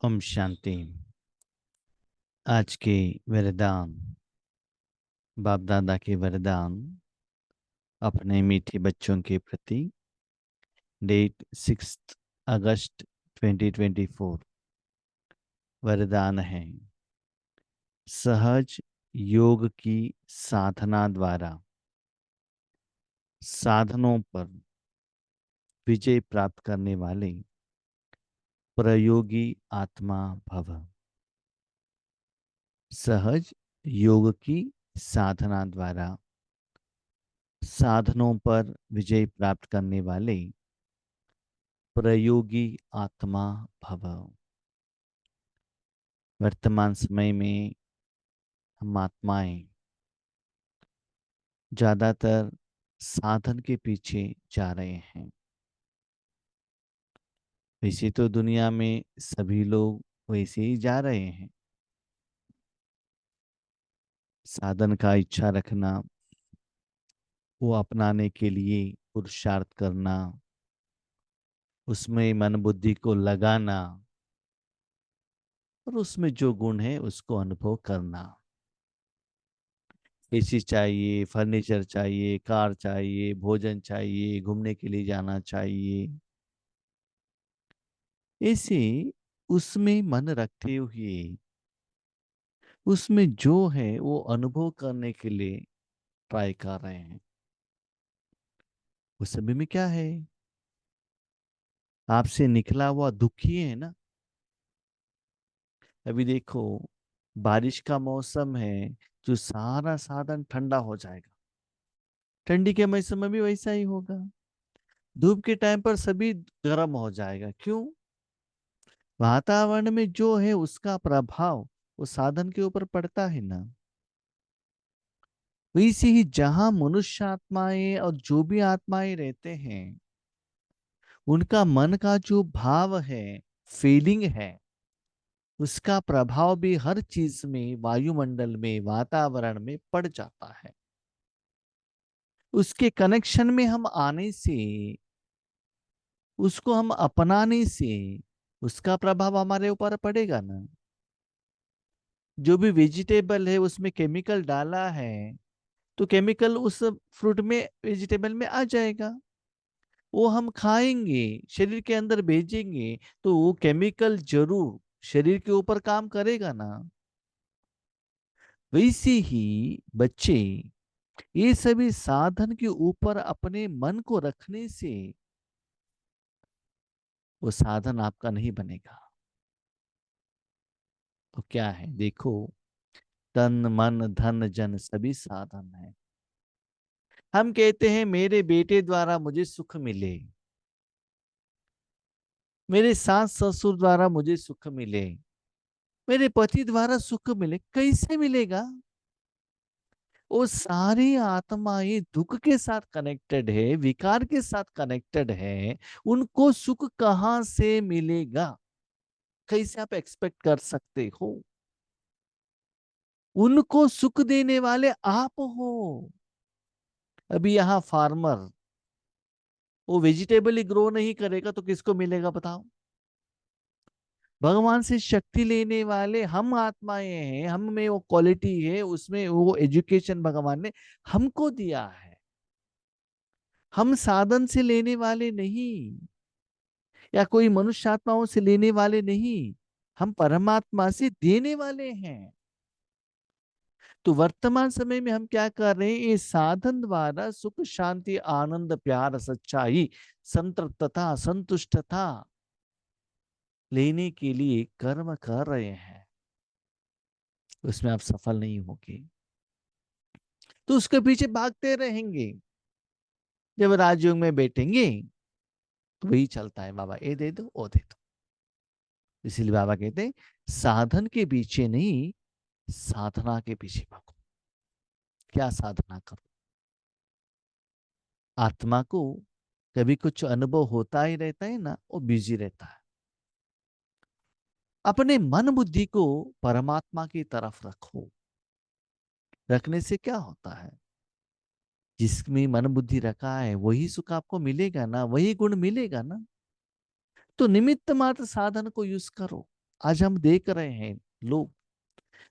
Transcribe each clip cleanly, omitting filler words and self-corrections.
ओम शांति। आज के वरदान, बाप दादा के वरदान अपने मीठे बच्चों के प्रति। डेट 6 अगस्त 2024। वरदान है, सहज योग की साधना द्वारा साधनों पर विजय प्राप्त करने वाले प्रयोगी आत्मा भव। सहज योग की साधना द्वारा साधनों पर विजय प्राप्त करने वाले प्रयोगी आत्मा भव। वर्तमान समय में हम आत्माएं ज्यादातर साधन के पीछे जा रहे हैं। वैसे तो दुनिया में सभी लोग वैसे ही जा रहे हैं। साधन का इच्छा रखना, वो अपनाने के लिए पुरुषार्थ करना, उसमें मन बुद्धि को लगाना और उसमें जो गुण है उसको अनुभव करना। एसी चाहिए, फर्नीचर चाहिए, कार चाहिए, भोजन चाहिए, घूमने के लिए जाना चाहिए। ऐसे उसमें मन रखते हुए उसमें जो है वो अनुभव करने के लिए ट्राई कर रहे हैं। उस समय में क्या है, आपसे निकला हुआ दुखी है ना। अभी देखो, बारिश का मौसम है, जो सारा साधन ठंडा हो जाएगा। ठंडी के मौसम में भी वैसा ही होगा। धूप के टाइम पर सभी गर्म हो जाएगा। क्यों? वातावरण में जो है उसका प्रभाव वो साधन के ऊपर पड़ता है ना। वैसे ही जहां मनुष्य आत्माएं और जो भी आत्माएं रहते हैं, उनका मन का जो भाव है, फीलिंग है, उसका प्रभाव भी हर चीज में, वायुमंडल में, वातावरण में पड़ जाता है। उसके कनेक्शन में हम आने से, उसको हम अपनाने से उसका प्रभाव हमारे ऊपर पड़ेगा ना। जो भी वेजिटेबल है उसमें केमिकल डाला है, तो केमिकल उस फ्रूट में, वेजिटेबल में आ जाएगा। वो हम खाएंगे, शरीर के अंदर भेजेंगे, तो वो केमिकल जरूर शरीर के ऊपर काम करेगा ना। वैसे ही बच्चे, ये सभी साधन के ऊपर अपने मन को रखने से वो साधन आपका नहीं बनेगा। तो क्या है, देखो, तन मन धन जन सभी साधन है। हम कहते हैं मेरे बेटे द्वारा मुझे सुख मिले, मेरे सास ससुर द्वारा मुझे सुख मिले, मेरे पति द्वारा सुख मिले। कैसे मिलेगा? वो सारी आत्माएं दुख के साथ कनेक्टेड है, विकार के साथ कनेक्टेड है। उनको सुख कहां से मिलेगा? कैसे आप एक्सपेक्ट कर सकते हो? उनको सुख देने वाले आप हो। अभी यहाँ फार्मर वो वेजिटेबल ही ग्रो नहीं करेगा तो किसको मिलेगा बताओ? भगवान से शक्ति लेने वाले हम आत्माएं हैं, हम में वो क्वालिटी है, उसमें वो एजुकेशन भगवान ने हमको दिया है। हम साधन से लेने वाले नहीं, या कोई मनुष्य आत्माओं से लेने वाले नहीं, हम परमात्मा से देने वाले हैं। तो वर्तमान समय में हम क्या कर रहे हैं? ये साधन द्वारा सुख शांति आनंद प्यार सच्चाई संतृप्तता संतुष्टता लेने के लिए कर्म कर रहे हैं। उसमें आप सफल नहीं होंगे तो उसके पीछे भागते रहेंगे। जब राजयोग में बैठेंगे तो वही चलता है, बाबा ये दे दो वो दे दो। इसीलिए बाबा कहते हैं साधन के पीछे नहीं, साधना के पीछे भागो। क्या साधना करो? आत्मा को कभी कुछ अनुभव होता ही रहता है ना, वो बिजी रहता है। अपने मन बुद्धि को परमात्मा की तरफ रखो। रखने से क्या होता है? जिसमें मन बुद्धि रखा है वही सुख आपको मिलेगा ना, वही गुण मिलेगा ना। तो निमित्त मात्र साधन को यूज करो। आज हम देख रहे हैं लोग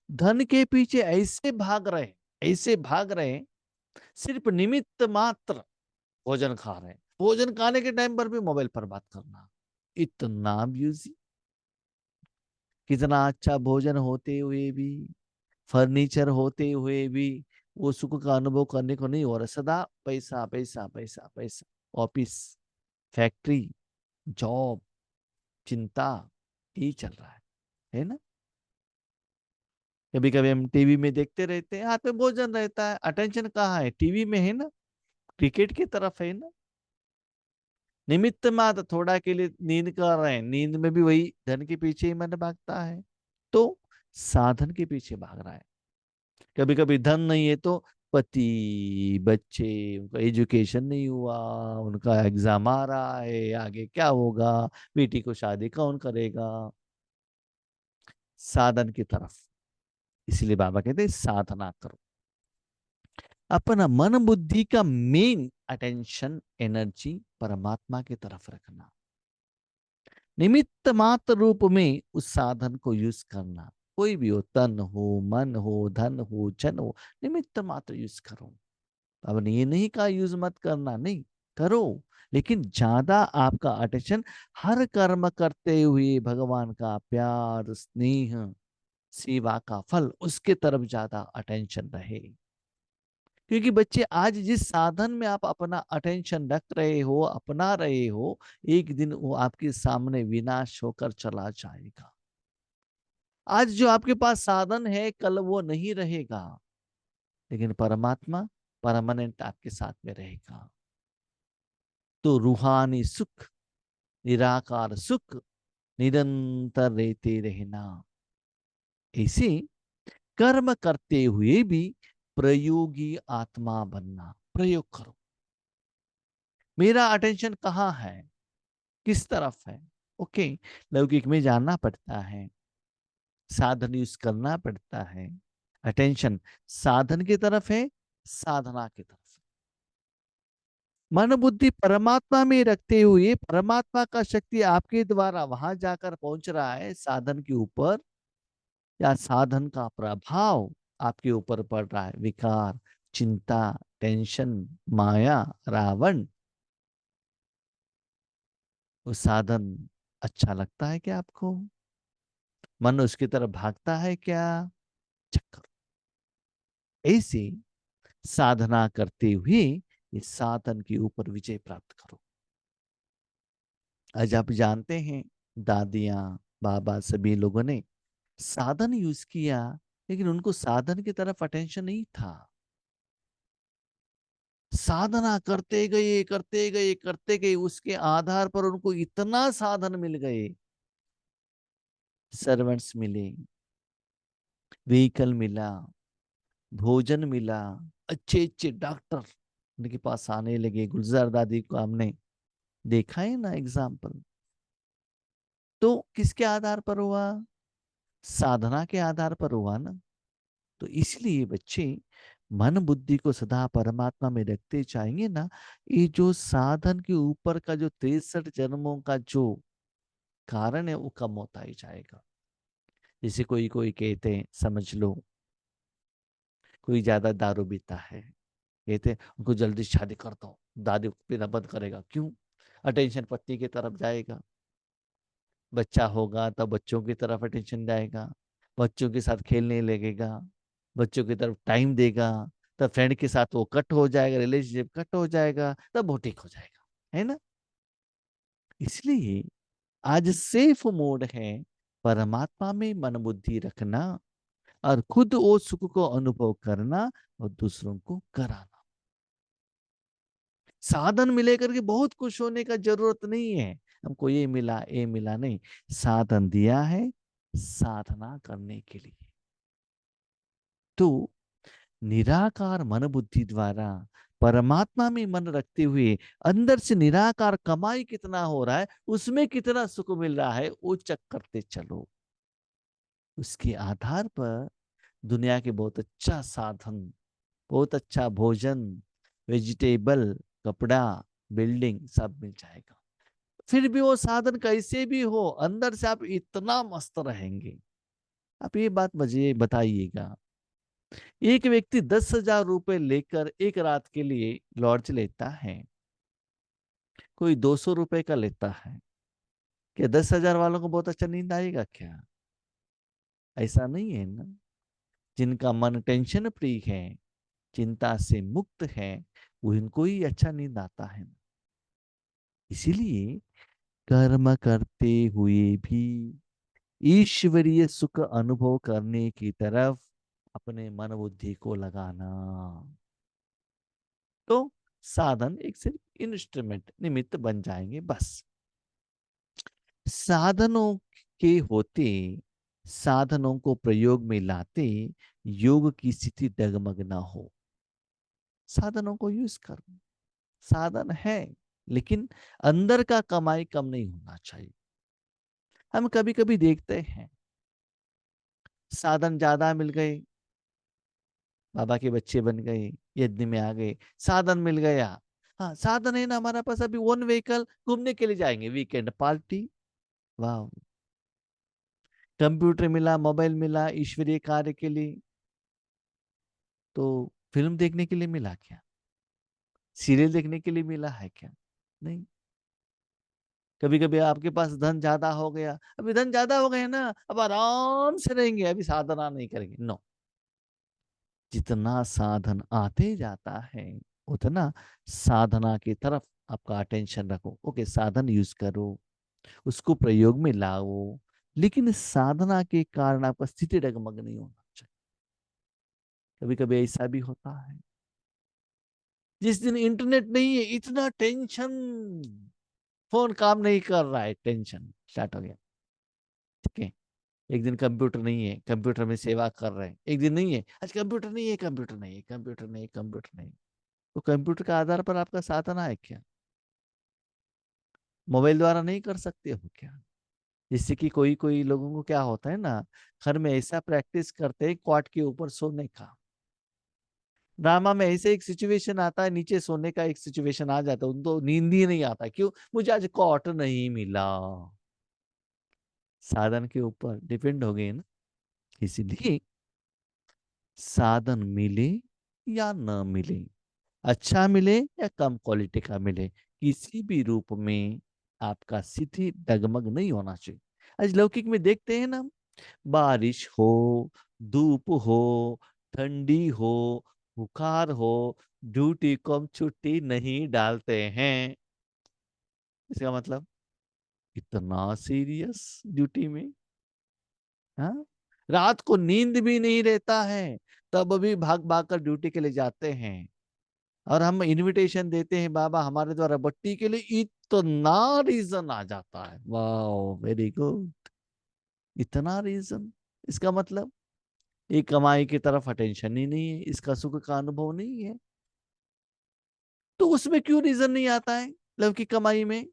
धन के पीछे ऐसे भाग रहे हैं, ऐसे भाग रहे हैं, सिर्फ निमित्त मात्र भोजन खा रहे हैं, भोजन खाने के टाइम पर भी मोबाइल पर बात करना, इतना बिजी। कितना अच्छा भोजन होते हुए भी, फर्नीचर होते हुए भी वो सुख का अनुभव करने को नहीं हो रहा। सदा पैसा पैसा पैसा पैसा, ऑफिस, फैक्ट्री, जॉब, चिंता, यही चल रहा है ना। कभी कभी हम टीवी में देखते रहते हैं, हाथ में भोजन रहता है, अटेंशन कहाँ है? टीवी में है ना, क्रिकेट की तरफ है ना। निमित्त मात्र थोड़ा के लिए नींद कर रहे हैं, नींद में भी वही धन के पीछे ही मन भागता है, तो साधन के पीछे भाग रहा है। कभी कभी धन नहीं है तो पति, बच्चे, उनका एजुकेशन नहीं हुआ, उनका एग्जाम आ रहा है, आगे क्या होगा, बेटी को शादी कौन करेगा, साधन की तरफ। इसलिए बाबा कहते हैं साधना करो, अपना मन बुद्धि का मेन अटेंशन, एनर्जी परमात्मा की तरफ रखना, निमित्त मात्र रूप में उस साधन को यूज करना। कोई भी हो, तन हो, मन हो, धन हो, जन हो, निमित्त मात्र यूज करो। अब ये नहीं कहा यूज मत करना, नहीं, करो, लेकिन ज्यादा आपका अटेंशन हर कर्म करते हुए भगवान का प्यार, स्नेह, सेवा का फल, उसके तरफ ज्यादा अटेंशन रहे। क्योंकि बच्चे आज जिस साधन में आप अपना अटेंशन रख रहे हो, अपना रहे हो, एक दिन वो आपके सामने विनाश होकर चला जाएगा। आज जो आपके पास साधन है, कल वो नहीं रहेगा, लेकिन परमात्मा परमानेंट आपके साथ में रहेगा। तो रूहानी सुख, निराकार सुख निरंतर रहते रहना। ऐसे कर्म करते हुए भी प्रयोगी आत्मा बनना। प्रयोग करो, मेरा अटेंशन कहाँ है, किस तरफ है। ओके, लौकिक में जानना पड़ता है, साधन यूज करना पड़ता है। अटेंशन साधन की तरफ है, साधना की तरफ है। मन बुद्धि परमात्मा में रखते हुए परमात्मा का शक्ति आपके द्वारा वहां जाकर पहुंच रहा है साधन के ऊपर, या साधन का प्रभाव आपके ऊपर पड़ रहा है, विकार, चिंता, टेंशन, माया, रावण, वो साधन अच्छा लगता है क्या आपको? मन उसकी तरफ भागता है क्या? चक्कर। ऐसे साधना करते हुए इस साधन के ऊपर विजय प्राप्त करो। आज आप जानते हैं, दादियां, बाबा, सभी लोगों ने साधन यूज किया, लेकिन उनको साधन की तरफ अटेंशन नहीं था। साधना करते गए करते गए, उसके आधार पर उनको इतना साधन मिल गए, सर्वेंट्स मिले, व्हीकल मिला, भोजन मिला, अच्छे अच्छे डॉक्टर उनके पास आने लगे। गुलजार दादी को हमने देखा है ना एग्जाम्पल। तो किसके आधार पर हुआ? साधना के आधार पर हुआ ना। तो इसलिए बच्चे मन बुद्धि को सदा परमात्मा में रखते जाएंगे ना, ये जो साधन के ऊपर का जो 63 जन्मों का जो कारण है वो कम होता ही जाएगा। जैसे कोई कोई कहते हैं, समझ लो कोई ज्यादा दारू पीता है, कहते हैं उनको जल्दी शादी कर दो, दादी पीना बंद करेगा। क्यों? अटेंशन पत्नी की तरफ जाएगा, बच्चा होगा तब बच्चों की तरफ अटेंशन जाएगा, बच्चों के साथ खेलने लगेगा, बच्चों की तरफ टाइम देगा, तब फ्रेंड के साथ वो कट हो जाएगा, रिलेशनशिप कट हो जाएगा, तब वो ठीक हो जाएगा, है ना। इसलिए आज सेफ मोड है परमात्मा में मन बुद्धि रखना, और खुद वो सुख को अनुभव करना और दूसरों को कराना। साधन मिले करके बहुत खुश होने का जरूरत नहीं है, हमको ये मिला नहीं। साधन दिया है साधना करने के लिए। तो निराकार मन बुद्धि द्वारा परमात्मा में मन रखते हुए अंदर से निराकार कमाई कितना हो रहा है, उसमें कितना सुख मिल रहा है, वो चेक करते चलो। उसके आधार पर दुनिया के बहुत अच्छा साधन, बहुत अच्छा भोजन, वेजिटेबल, कपड़ा, बिल्डिंग सब मिल जाएगा। फिर भी वो साधन कैसे भी हो, अंदर से आप इतना मस्त रहेंगे। आप ये बात मुझे बताइएगा, एक व्यक्ति 10,000 रुपए लेकर एक रात के लिए लॉज लेता है, कोई 200 रुपए का लेता है, क्या 10,000 वालों को बहुत अच्छा नींद आएगा क्या? ऐसा नहीं है ना। जिनका मन टेंशन फ्री है, चिंता से मुक्त है, वो इनको ही अच्छा नींद आता है। इसीलिए कर्म करते हुए भी ईश्वरीय सुख अनुभव करने की तरफ अपने मन बुद्धि को लगाना, तो साधन एक सिर्फ इंस्ट्रूमेंट, निमित्त बन जाएंगे बस। साधनों के होते, साधनों को प्रयोग में लाते, योग की स्थिति डगमग ना हो। साधनों को यूज करो, साधन है, लेकिन अंदर का कमाई कम नहीं होना चाहिए। हम कभी कभी देखते हैं, साधन ज्यादा मिल गए, बाबा के बच्चे बन गए, यज्ञ में आ गए, साधन मिल गया। हाँ साधन है ना हमारा पास, अभी वन व्हीकल, घूमने के लिए जाएंगे, वीकेंड पार्टी, वाह। कंप्यूटर मिला, मोबाइल मिला ईश्वरीय कार्य के लिए, तो फिल्म देखने के लिए मिला क्या? सीरियल देखने के लिए मिला है क्या? नहीं। कभी कभी आपके पास धन ज्यादा हो गया, अभी धन ज्यादा हो गया ना, अब आराम से रहेंगे, अभी साधना नहीं करेंगे, नो। जितना साधन आते जाता है, उतना साधना की तरफ आपका अटेंशन रखो। ओके, साधन यूज करो, उसको प्रयोग में लाओ, लेकिन साधना के कारण आपका स्थिति डगमग नहीं होना चाहिए। कभी कभी ऐसा भी होता है, जिस दिन इंटरनेट नहीं है, इतना टेंशन, फोन काम नहीं कर रहा है, टेंशन स्टार्ट हो गया। ठीक है, एक दिन कंप्यूटर नहीं है, कंप्यूटर में सेवा कर रहे हैं, एक दिन नहीं है, आज कंप्यूटर नहीं है, कंप्यूटर नहीं है, कंप्यूटर नहीं, कंप्यूटर नहीं। तो कंप्यूटर के आधार पर आपका साधना है क्या? मोबाइल द्वारा नहीं कर सकते हो क्या? जिससे कि कोई कोई लोगों को क्या होता है ना, घर में ऐसा प्रैक्टिस करते हैं क्वाट के ऊपर सोने का। ड्रामा में ऐसे एक सिचुएशन आता है, नीचे सोने का एक सिचुएशन आ जाता है, उनको नींद ही नहीं आता, क्यों? मुझे आज क्वाट नहीं मिला। साधन के ऊपर डिपेंड हो गए ना। इसलिए साधन मिले या न मिले, अच्छा मिले या कम क्वालिटी का मिले, किसी भी रूप में आपका स्थिति डगमग नहीं होना चाहिए। आज लौकिक में देखते हैं ना, बारिश हो, धूप हो, ठंडी हो, बुखार हो, ड्यूटी को हम छुट्टी नहीं डालते हैं। इसका मतलब इतना सीरियस ड्यूटी में, हाँ, रात को नींद भी नहीं रहता है, तब भी भाग भाग कर ड्यूटी के लिए जाते हैं। और हम इनविटेशन देते हैं बाबा हमारे द्वारा बट्टी के लिए, इतना रीजन आ जाता है, वाह वेरी गुड, इतना रीजन। इसका मतलब ये कमाई की तरफ अटेंशन ही नहीं है, इसका सुख का अनुभव नहीं है। तो उसमें क्यों रीजन नहीं आता है लौकिक कमाई में?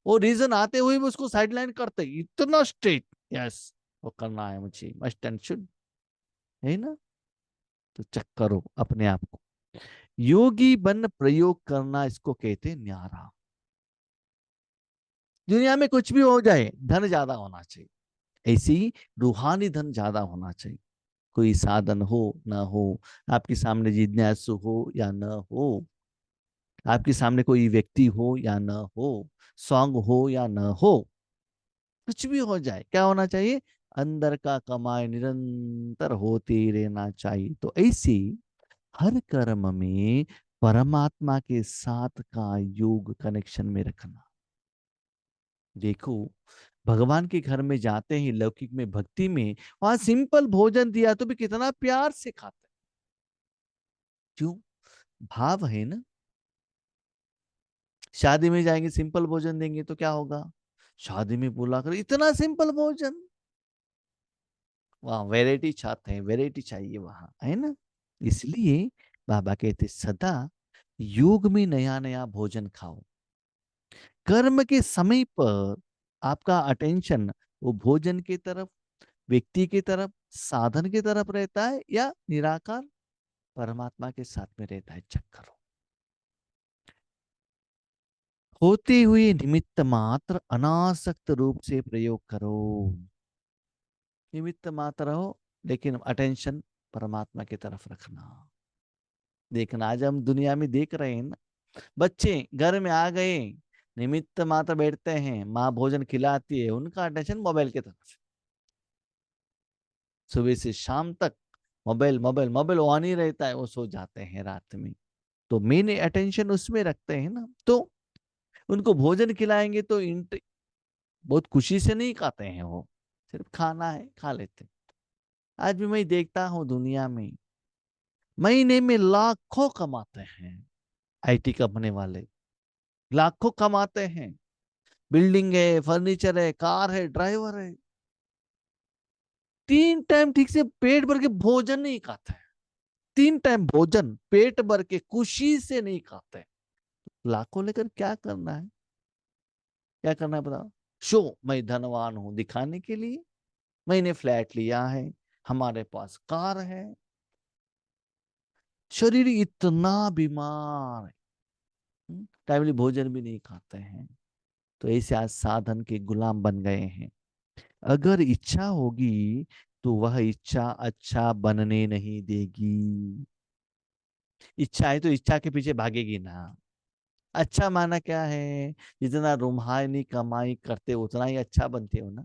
वो रीजन आते हुए भी उसको साइडलाइन करते, इतना स्ट्रेट, यस वो करना है मुझे, मस्ट एंड शुड, है ना। तो चेक करो अपने आप को, योगी बन प्रयोग करना, इसको कहते हैं न्यारा। दुनिया में कुछ भी हो जाए, धन ज्यादा होना चाहिए, ऐसी ही रूहानी धन ज्यादा होना चाहिए। कोई साधन हो ना हो, आपके सामने जिज्ञासु हो या ना हो, आपके सामने कोई व्यक्ति हो या ना हो, सॉन्ग हो या ना हो, कुछ भी हो जाए, क्या होना चाहिए? अंदर का कमाई निरंतर होते रहना चाहिए। तो ऐसी हर कर्म में परमात्मा के साथ का योग कनेक्शन में रखना। देखो, भगवान के घर में जाते हैं, लौकिक में भक्ति में, वहां सिंपल भोजन दिया तो भी कितना प्यार से खाते हैं। क्यों? भाव है ना। शादी में जाएंगे, सिंपल भोजन देंगे तो क्या होगा? शादी में बुला कर इतना सिंपल भोजन, वहां वैरायटी चाहते हैं, वैरायटी चाहिए वहां, है ना। इसलिए बाबा कहते सदा योग में नया नया भोजन खाओ। कर्म के समय पर आपका अटेंशन वो भोजन की तरफ, व्यक्ति की तरफ, साधन की तरफ रहता है, या निराकार परमात्मा के साथ में रहता है, चेक करो। होते हुए निमित्त मात्र अनासक्त रूप से प्रयोग करो। निमित्त मात्र हो, लेकिन अटेंशन परमात्मा की तरफ रखना। देखना, आज हम दुनिया में देख रहे हैं ना, बच्चे घर में आ गए, निमित्त मात्र बैठते हैं, माँ भोजन खिलाती है, उनका अटेंशन मोबाइल की तरफ। सुबह से शाम तक मोबाइल मोबाइल मोबाइल ऑन ही रहता है, वो सो जाते हैं रात में। तो मेन अटेंशन उसमें रखते हैं ना, तो उनको भोजन खिलाएंगे तो बहुत खुशी से नहीं खाते हैं वो, सिर्फ खाना है खा लेते हैं। आज भी मैं देखता हूँ दुनिया में महीने में लाखों कमाते हैं, आईटी कंपनी वाले लाखों कमाते हैं, बिल्डिंग है, फर्नीचर है, कार है, ड्राइवर है, 3 टाइम ठीक से पेट भर के भोजन नहीं खाते हैं। 3 टाइम भोजन पेट भर के खुशी से नहीं खाते। लाखों लेकर क्या करना है? क्या करना है बताओ? शो, मैं धनवान हूं दिखाने के लिए, मैंने फ्लैट लिया है, हमारे पास कार है। शरीर इतना बीमार है, टाइमली भोजन भी नहीं खाते हैं। तो ऐसे आज साधन के गुलाम बन गए हैं। अगर इच्छा होगी तो वह इच्छा अच्छा बनने नहीं देगी। इच्छा है तो इच्छा के पीछे भागेगी ना। अच्छा माना क्या है? जितना रूहानी कमाई करते उतना ही अच्छा बनते हो ना।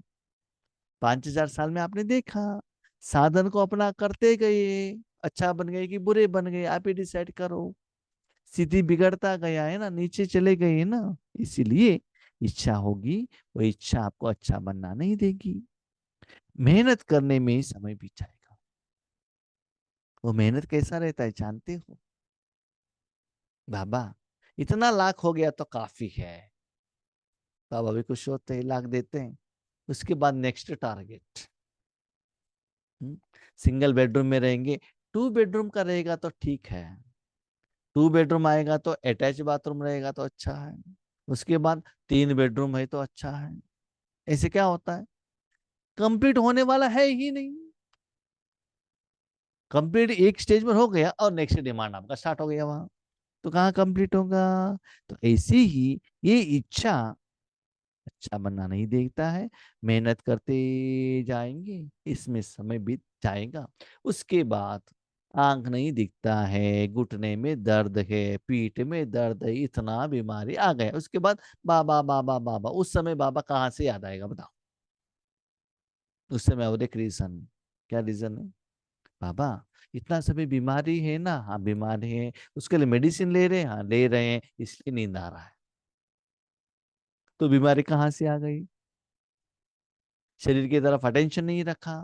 5,000 साल में आपने देखा, साधन को अपना करते गए, अच्छा बन गए कि बुरे बन गए, आप ही डिसाइड करो। स्थिति बिगड़ता गया है ना, नीचे चले गए है ना। इसीलिए इच्छा होगी, वो इच्छा आपको अच्छा बनना नहीं देगी। मेहनत करने में समय बीत जाएगा। वो मेहनत कैसा रहता है जानते हो? बाबा, इतना लाख हो गया तो काफी है। बाबा भी खुश होते हैं, लाख देते हैं। उसके बाद नेक्स्ट टारगेट। सिंगल बेडरूम में रहेंगे, 2 बेडरूम का रहेगा तो ठीक है। 2 बेडरूम आएगा तो अटैच बाथरूम रहेगा तो अच्छा है। उसके बाद 3 बेडरूम है तो अच्छा है। ऐसे क्या होता है? कंप्लीट होने वाला है ही नहीं। कंप्लीट एक स्टेज पर हो गया और नेक्स्ट डिमांड आपका स्टार्ट हो गया वहां, तो कहाँ कंप्लीट होगा? तो ऐसे ही ये इच्छा अच्छा बनना नहीं देखता है। मेहनत करते जाएंगे, इसमें समय बीत जाएगा। उसके बाद आंख नहीं दिखता है, घुटने में दर्द है, पीठ में दर्द है, इतना बीमारी आ गया। उसके बाद बाबा बाबा बाबा, उस समय बाबा कहाँ से याद आएगा बताओ? उस समय और एक रीजन। क्या रीजन है? बाबा, इतना सभी बीमारी है ना, हाँ बीमारी है, उसके लिए मेडिसिन ले रहे हैं, हाँ ले रहे हैं, इसलिए नींद आ रहा है। तो बीमारी कहाँ से आ गई? शरीर की तरफ अटेंशन नहीं रखा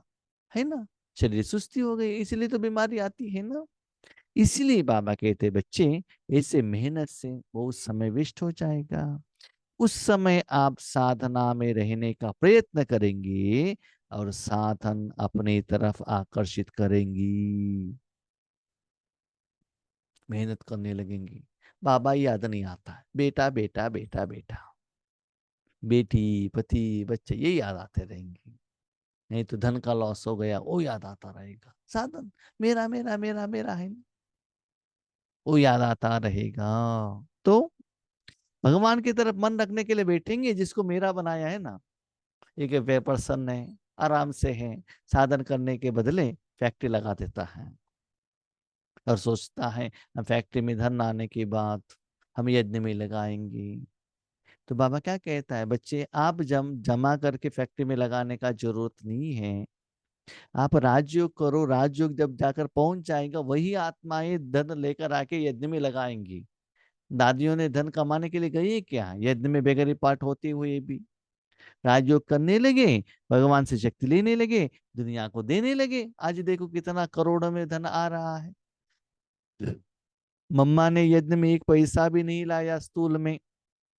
है ना, शरीर सुस्ती हो गई, इसलिए तो बीमारी आती है ना। इसलिए बाबा कहते बच्चे, ऐसे मेहनत से बहुत समय वेस्ट हो जाएगा। उस समय आप साधना में रहने का प्रयत्न करेंगे और साधन अपनी तरफ आकर्षित करेंगी। मेहनत करने लगेंगी। बाबा याद नहीं आता है, बेटा बेटा बेटा बेटा, बेटी, पति, बच्चे, ये याद आते रहेंगे। नहीं तो धन का लॉस हो गया, वो याद आता रहेगा। साधन मेरा मेरा मेरा मेरा है ना, वो याद आता रहेगा। तो भगवान की तरफ मन रखने के लिए बैठेंगे, जिसको मेरा बनाया है ना, एक वे प्रसन्न है, आराम से है, साधन करने के बदले फैक्ट्री लगा देता है और सोचता है हम फैक्ट्री में धन आने के बाद हम यज्ञ में लगाएंगे। तो बाबा क्या कहता है, बच्चे आप जमा करके फैक्ट्री में लगाने का जरूरत नहीं है। आप राजयोग करो, राजयोग जब जाकर पहुंच जाएगा, वही आत्माएं धन लेकर आके यज्ञ में लगाएंगी। दादियों ने धन कमाने के लिए गई है क्या? यज्ञ में बेगरी पाठ होते हुए भी राजयोग करने लगे, भगवान से शक्ति लेने लगे, दुनिया को देने लगे। आज देखो कितना करोड़ों में धन आ रहा है। मम्मा ने यज्ञ में एक पैसा भी नहीं लाया स्थूल में,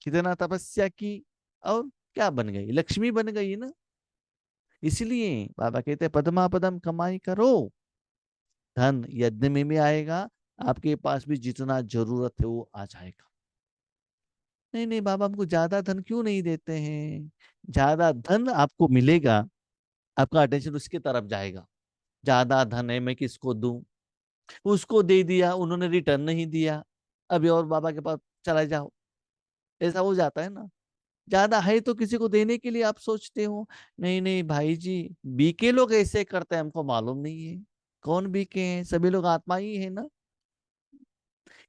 कितना तपस्या की, और क्या बन गई? लक्ष्मी बन गई ना। इसलिए बाबा कहते हैं पद्मा पदम कमाई करो, धन यज्ञ में भी आएगा, आपके पास भी जितना जरूरत है वो आ जाएगा। नहीं नहीं बाबा, हमको ज्यादा धन क्यों नहीं देते हैं? ज्यादा धन आपको मिलेगा, आपका अटेंशन उसकी तरफ जाएगा। ज्यादा धन है, मैं किसको दूं? उसको दे दिया, उन्होंने रिटर्न नहीं दिया, अभी और बाबा के पास चला जाओ। ऐसा हो जाता है ना। ज्यादा है तो किसी को देने के लिए आप सोचते हो, नहीं नहीं भाई जी, बीके लोग ऐसे करते हैं, हमको मालूम नहीं है कौन बीके हैं, सभी लोग आत्मा ही है ना।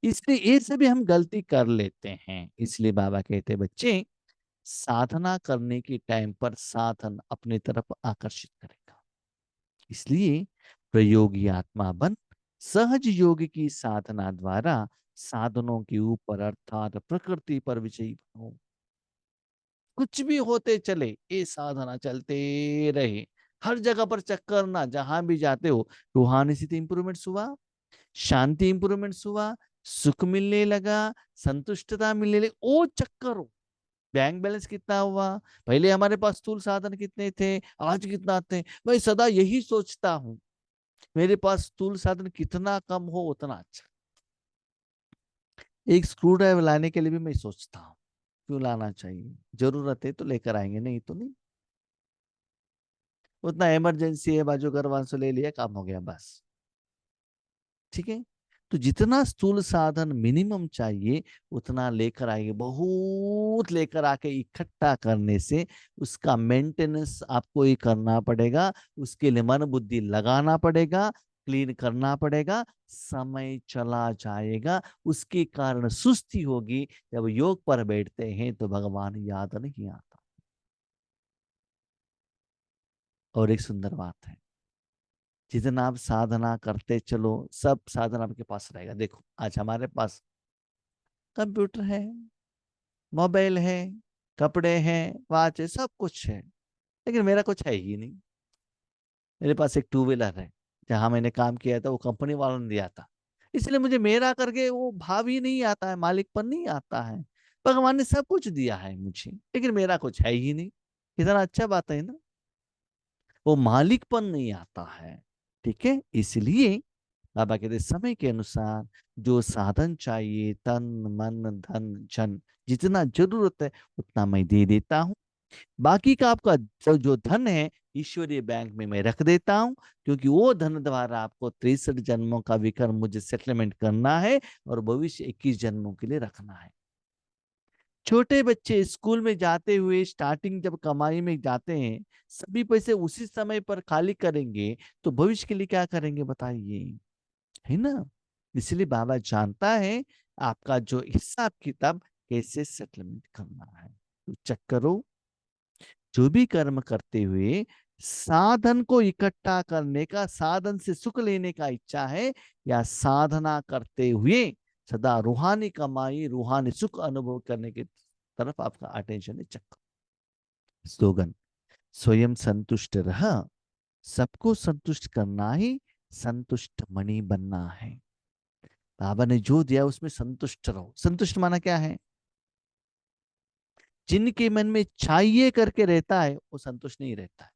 इसलिए ये सभी हम गलती कर लेते हैं। इसलिए बाबा कहते हैं, बच्चे साधना करने की टाइम पर साधन अपनी तरफ आकर्षित करेगा। इसलिए प्रयोगी आत्मा बन सहज योग की साधना द्वारा साधनों के ऊपर अर्थात प्रकृति पर विजयी बनो। कुछ भी होते चले, ये साधना चलते रहे, हर जगह पर चक्कर ना, जहां भी जाते हो रूहानी स्थिति इंप्रूवमेंट हुआ, शांति इंप्रूवमेंट हुआ, सुख मिलने लगा, संतुष्टता मिलने लगी, ओ चक्कर हो। बैंक बैलेंस कितना हुआ, पहले हमारे पास स्थूल साधन कितने थे, आज कितना थे। मैं सदा यही सोचता हूँ, मेरे पास स्थूल साधन कितना कम हो उतना अच्छा। एक स्क्रू ड्राइवर लाने के लिए भी मैं सोचता हूँ, क्यों लाना चाहिए, जरूरत है तो लेकर आएंगे, नहीं तो नहीं। उतना इमरजेंसी है, बाजू घर वालों से ले लिया, काम हो गया बस। ठीक है। तो जितना स्थूल साधन मिनिमम चाहिए उतना लेकर आएंगे, बहुत लेकर आके इकट्ठा करने से उसका मेंटेनेंस आपको ही करना पड़ेगा, उसके लिए मन बुद्धि लगाना पड़ेगा, क्लीन करना पड़ेगा, समय चला जाएगा, उसके कारण सुस्ती होगी। जब योग पर बैठते हैं तो भगवान याद नहीं आता। और एक सुंदर बात है, जितना आप साधना करते चलो सब साधन आपके पास रहेगा। देखो आज हमारे पास कंप्यूटर है, मोबाइल है, कपड़े हैं, वॉच है, सब कुछ है, लेकिन मेरा कुछ है ही नहीं। मेरे पास एक टू व्हीलर है, जहां मैंने काम किया था वो कंपनी वालों ने दिया था, इसलिए मुझे मेरा करके वो भाव ही नहीं आता है, मालिकपन नहीं आता है। भगवान ने सब कुछ दिया है मुझे, लेकिन मेरा कुछ है ही नहीं। कितना अच्छा बात है ना, वो मालिकपन नहीं आता है। ठीक है। इसलिए बाबा कहते समय के अनुसार जो साधन चाहिए, तन मन धन जन, जितना जरूरत है उतना मैं दे देता हूँ। बाकी का आपका जो धन है ईश्वरीय बैंक में मैं रख देता हूँ, क्योंकि वो धन द्वारा आपको 63 जन्मों का विक्रम मुझे सेटलमेंट करना है और भविष्य 21 जन्मों के लिए रखना है। छोटे बच्चे स्कूल में जाते हुए स्टार्टिंग जब कमाई में जाते हैं, सभी पैसे उसी समय पर खाली करेंगे, तो भविष्य के लिए क्या करेंगे बताइए, है ना। इसलिए बाबा जानता है आपका जो हिसाब किताब कैसे सेटलमेंट करना है। तो चेक करो, जो भी कर्म करते हुए साधन को इकट्ठा करने का, साधन से सुख लेने का इच्छा है, या साधना करते हुए सदा रूहानी कमाई रूहानी सुख अनुभव करने की तरफ आपका अटेंशन है, चक्कर। स्लोगन, स्वयं संतुष्ट रह, सबको संतुष्ट करना ही संतुष्ट मणि बनना है। बाबा ने जो दिया उसमें संतुष्ट रहो। संतुष्ट माना क्या है, जिनके मन में चाहिए करके रहता है वो संतुष्ट नहीं रहता है।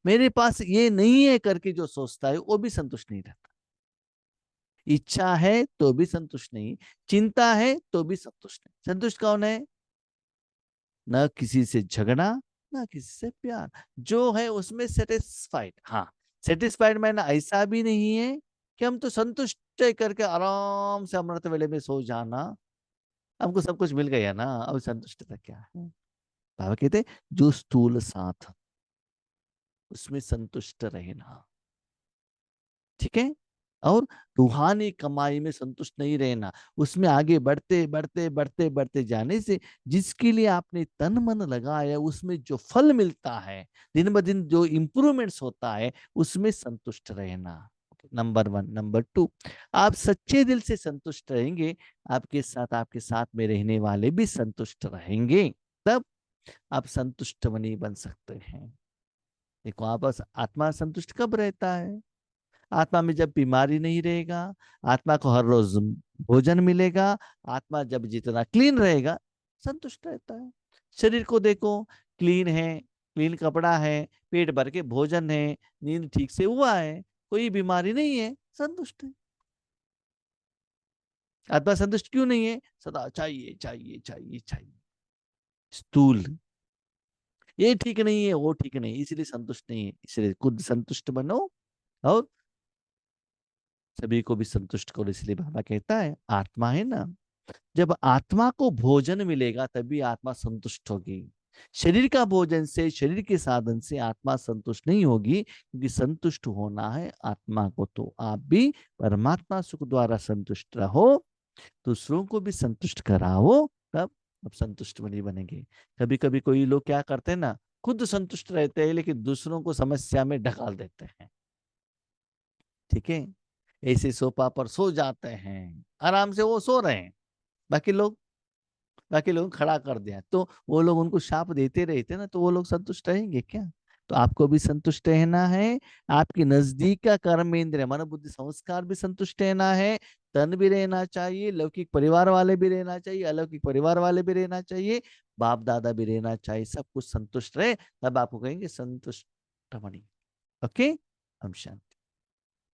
मेरे पास ये नहीं है करके जो सोचता है वो भी संतुष्ट नहीं रहता। इच्छा है तो भी संतुष्ट नहीं, चिंता है तो भी संतुष्ट नहीं। संतुष्ट कौन है, न किसी से झगड़ा, ना किसी से प्यार, जो है उसमें सेटिस्फाइड। हाँ, सेटिस्फाइड मैंने ऐसा भी नहीं है कि हम तो संतुष्ट है करके आराम से अमृत वेले में सो जाना, हमको सब कुछ मिल गया ना, अब संतुष्टता क्या है। बाबा कहते जो स्थूल साथ उसमें संतुष्ट रहना। ठीक है। और रूहानी कमाई में संतुष्ट नहीं रहना, उसमें आगे बढ़ते बढ़ते बढ़ते बढ़ते जाने से जिसके लिए आपने तन मन लगाया उसमें जो फल मिलता है, दिन ब दिन जो इंप्रूवमेंट्स होता है, उसमें संतुष्ट रहना। Number one. नंबर टू, आप सच्चे दिल से संतुष्ट रहेंगे, आपके साथ में रहने वाले भी संतुष्ट रहेंगे, तब आप संतुष्ट मनी बन सकते हैं। देखो आपस आत्मा संतुष्ट कब रहता है, आत्मा में जब बीमारी नहीं रहेगा, आत्मा को हर रोज भोजन मिलेगा, आत्मा जब जितना क्लीन रहेगा संतुष्ट रहता है। शरीर को देखो, क्लीन है, क्लीन कपड़ा है, पेट भर के भोजन है, नींद ठीक से हुआ है, कोई बीमारी नहीं है, संतुष्ट है। आत्मा संतुष्ट क्यों नहीं है, सदा चाहिए चाहिए चाहिए चाहिए। स्थूल, ये ठीक नहीं है वो ठीक नहीं, इसलिए संतुष्ट नहीं है। इसलिए खुद संतुष्ट बनो और सभी को भी संतुष्ट करो। इसलिए बाबा कहता है आत्मा है ना, जब आत्मा को भोजन मिलेगा तभी आत्मा संतुष्ट होगी। शरीर का भोजन से, शरीर के साधन से आत्मा संतुष्ट नहीं होगी, क्योंकि संतुष्ट होना है आत्मा को। तो आप भी परमात्मा सुख द्वारा संतुष्ट रहो, दूसरों को भी संतुष्ट कराओ, तब अब संतुष्ट बनी बनेंगे। कभी कभी कोई लोग क्या करते हैं ना, खुद संतुष्ट रहते हैं लेकिन दूसरों को समस्या में ढकाल देते हैं। ठीक है, ऐसे सोफा पर सो जाते हैं, आराम से वो सो रहे हैं, बाकी लोग बाकी लोग खड़ा कर दिया, तो वो लोग उनको शाप देते रहते ना, तो वो लोग संतुष्ट रहेंगे क्या? तो आपको भी संतुष्ट रहना है। आपकी नजदीक का कर्म इंद्रिय मन बुद्धि संस्कार भी संतुष्ट रहना है। तन भी रहना चाहिए, लौकिक परिवार वाले भी रहना चाहिए, अलौकिक परिवार वाले भी रहना चाहिए, बाप दादा भी रहना चाहिए, सब कुछ संतुष्ट रहे, तब आपको कहेंगे संतुष्ट मणि। ओके, हम शांति।